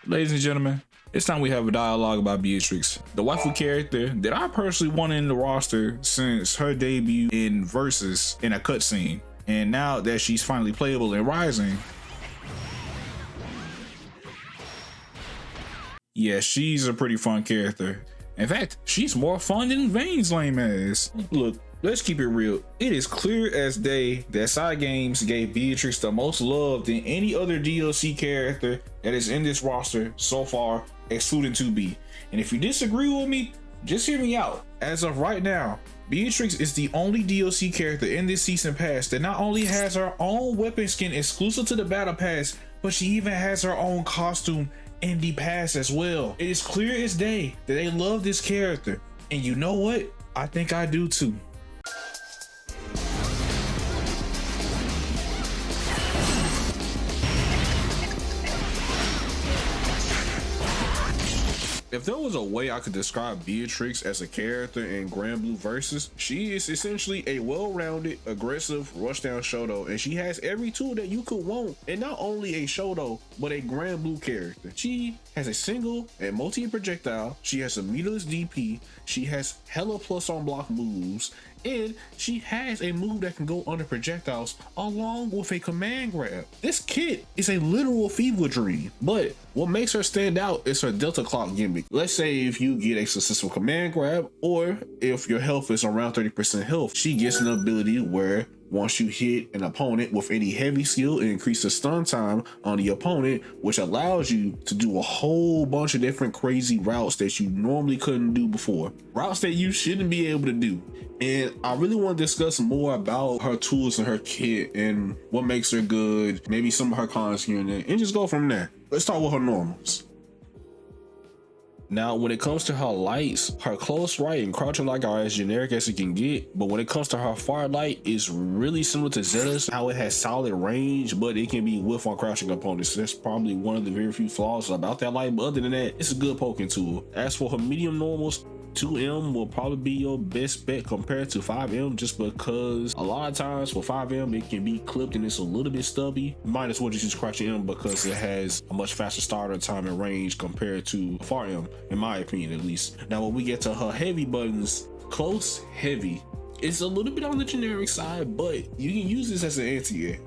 Ladies and gentlemen, it's time we have a dialogue about Beatrix, the waifu character that I personally wanted in the roster since her debut in Versus in a cutscene. And now that she's finally playable in Rising, yeah, she's a pretty fun character. In fact, she's more fun than Vayne's lame ass. Look, let's keep it real. It is clear as day that Side Games gave Beatrix the most love than any other DLC character that is in this roster so far, excluding 2B. And if you disagree with me, just hear me out. As of right now, Beatrix is the only DLC character in this season pass that not only has her own weapon skin exclusive to the battle pass, but she even has her own costume in the pass as well. It is clear as day that they love this character. And you know what? I think I do too. If there was a way I could describe Beatrix as a character in Granblue Versus, she is essentially a well-rounded, aggressive, rushdown Shoto, and she has every tool that you could want, and not only a Shoto, but a Granblue character. She has a single and multi projectile, she has a meterless DP, she has hella plus on block moves, and she has a move that can go under projectiles along with a command grab. This kid is a literal fever dream, but what makes her stand out is her Delta Clock gimmick. Let's say if you get a successful command grab, or if your health is around 30% health, she gets an ability where once you hit an opponent with any heavy skill, it increases stun time on the opponent, which allows you to do a whole bunch of different crazy routes that you normally couldn't do before. Routes that you shouldn't be able to do. And I really want to discuss more about her tools and her kit and what makes her good, maybe some of her cons here and there, and just go from there. Let's start with her normals. Now, when it comes to her lights, her close right and crouching light are as generic as it can get, but when it comes to her far light, it's really similar to Zenos, how it has solid range, but it can be whiff on crouching opponents. That's probably one of the very few flaws about that light, but other than that, it's a good poking tool. As for her medium normals, 2M will probably be your best bet compared to 5M, just because a lot of times for 5M it can be clipped and it's a little bit stubby. Might as well just use crouching M because it has a much faster starter time and range compared to 4M, in my opinion at least. Now when we get to her heavy buttons, close heavy, it's a little bit on the generic side, but you can use this as an anti-air,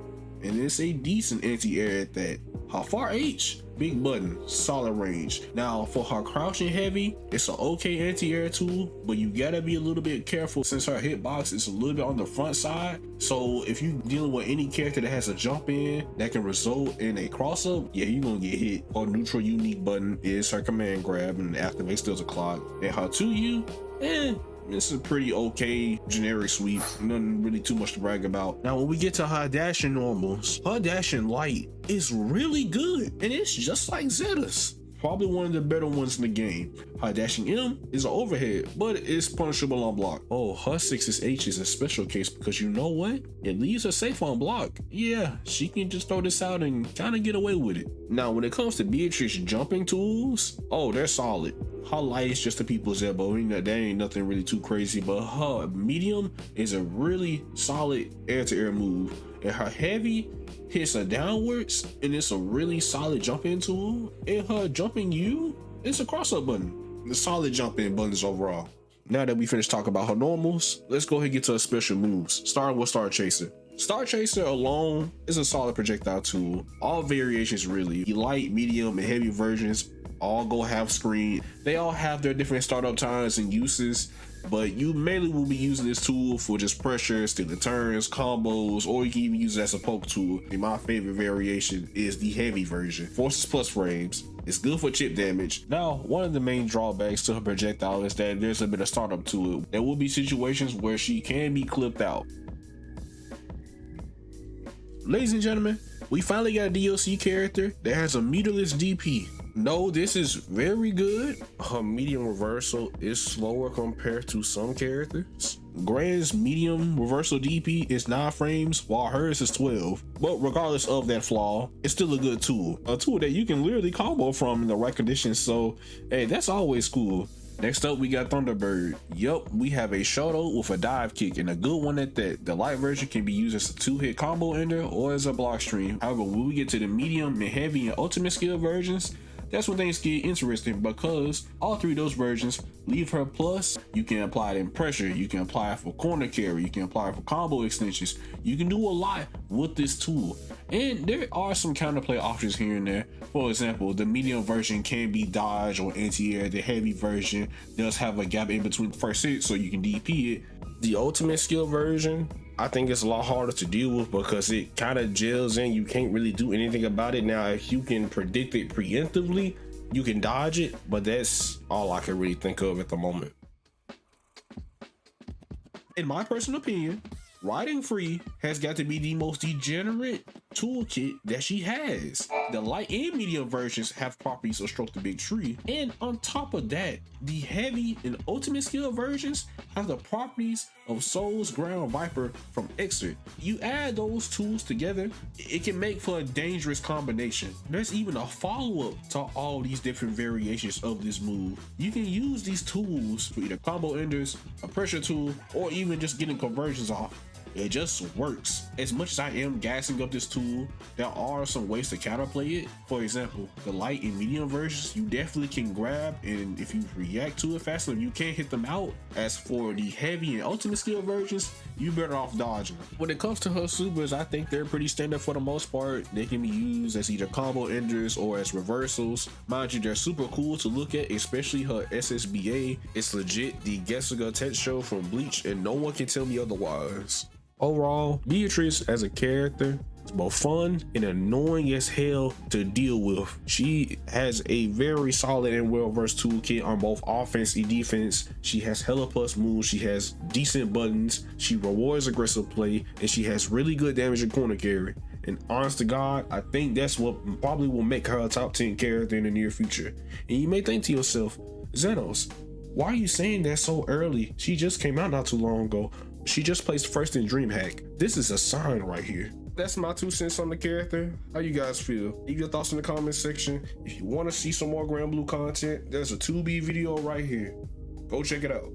and it's a decent anti-air at that. Her far H, big button, solid range. Now for her crouching heavy, it's an okay anti-air tool, but you gotta be a little bit careful since her hitbox is a little bit on the front side. So if you dealing with any character that has a jump in that can result in a cross up, yeah, you're gonna get hit. Her neutral unique button is her command grab and activates Delta Clock. And her 2U, it's a pretty okay generic sweep, nothing really too much to brag about. Now when we get to her dashing normals, her dashing light is really good, and it's just like Zenos, probably one of the better ones in the game. Her dashing M is an overhead, but it's punishable on block. Oh, her 6's H is a special case because you know what? It leaves her safe on block. Yeah, she can just throw this out and kind of get away with it. Now when it comes to Beatrix jumping tools, oh, they're solid. Her light is just a people's elbow. That ain't nothing really too crazy, but her medium is a really solid air-to-air move, and her heavy hits her downwards, and it's a really solid jump-in tool. And her jumping U, it's a cross-up button. The solid jump-in buttons overall. Now that we finished talking about her normals, let's go ahead and get to her special moves, starting with Star Chaser. Star Chaser alone is a solid projectile tool. All variations really, the light, medium, and heavy versions all go half screen. They all have their different startup times and uses, but you mainly will be using this tool for just pressure, stealing turns, combos, or you can even use it as a poke tool. And my favorite variation is the heavy version. Forces plus frames. It's good for chip damage. Now, one of the main drawbacks to her projectile is that there's a bit of startup to it. There will be situations where she can be clipped out. Ladies and gentlemen, we finally got a DLC character that has a meterless DP. No, this is very good. Her medium reversal is slower compared to some characters. Grand's medium reversal DP is 9 frames while hers is 12. But regardless of that flaw, it's still a good tool. A tool that you can literally combo from in the right conditions, so hey, that's always cool. Next up, we got Thunderbird. Yup, we have a Shoto with a dive kick, and a good one at that. The light version can be used as a 2-hit combo ender or as a block stream. However, when we get to the medium and heavy and ultimate skill versions, That's when things get interesting, because all three of those versions leave her plus. You can apply it in pressure, you can apply it for corner carry, you can apply it for combo extensions. You can do a lot with this tool, and there are some counterplay options here and there. For example, the medium version can be dodge or anti-air. The heavy version does have a gap in between the first hit, so you can DP it. The ultimate skill version, I think it's a lot harder to deal with because it kind of gels in. You can't really do anything about it. Now, if you can predict it preemptively, you can dodge it, but that's all I can really think of at the moment. In my personal opinion, Riding Free has got to be the most degenerate toolkit that she has. The light and medium versions have properties of Stroke the Big Tree, and on top of that, the heavy and ultimate skill versions have the properties of Soul's Ground Viper from Exit. You add those tools together, it can make for a dangerous combination. There's even a follow-up to all these different variations of this move. You can use these tools for either combo enders, a pressure tool, or even just getting conversions off. It just works. As much as I am gassing up this tool, there are some ways to counterplay it. For example, the light and medium versions, you definitely can grab, and if you react to it fast enough, you can hit them out. As for the heavy and ultimate skill versions, you better off dodging. When it comes to her supers, I think they're pretty standard for the most part. They can be used as either combo enders or as reversals. Mind you, they're super cool to look at, especially her SSBA. It's legit the Getsuga Tensho from Bleach, and no one can tell me otherwise. Overall, Beatrix as a character is both fun and annoying as hell to deal with. She has a very solid and well-versed toolkit on both offense and defense. She has hella plus moves, she has decent buttons, she rewards aggressive play, and she has really good damage in corner carry. And honest to God, I think that's what probably will make her a top 10 character in the near future. And you may think to yourself, Zenos, why are you saying that so early? She just came out not too long ago. She just placed first in DreamHack. This is a sign right here. That's my 2 cents on the character. How you guys feel? Leave your thoughts in the comment section. If you want to see some more Granblue content, there's a 2B video right here. Go check it out.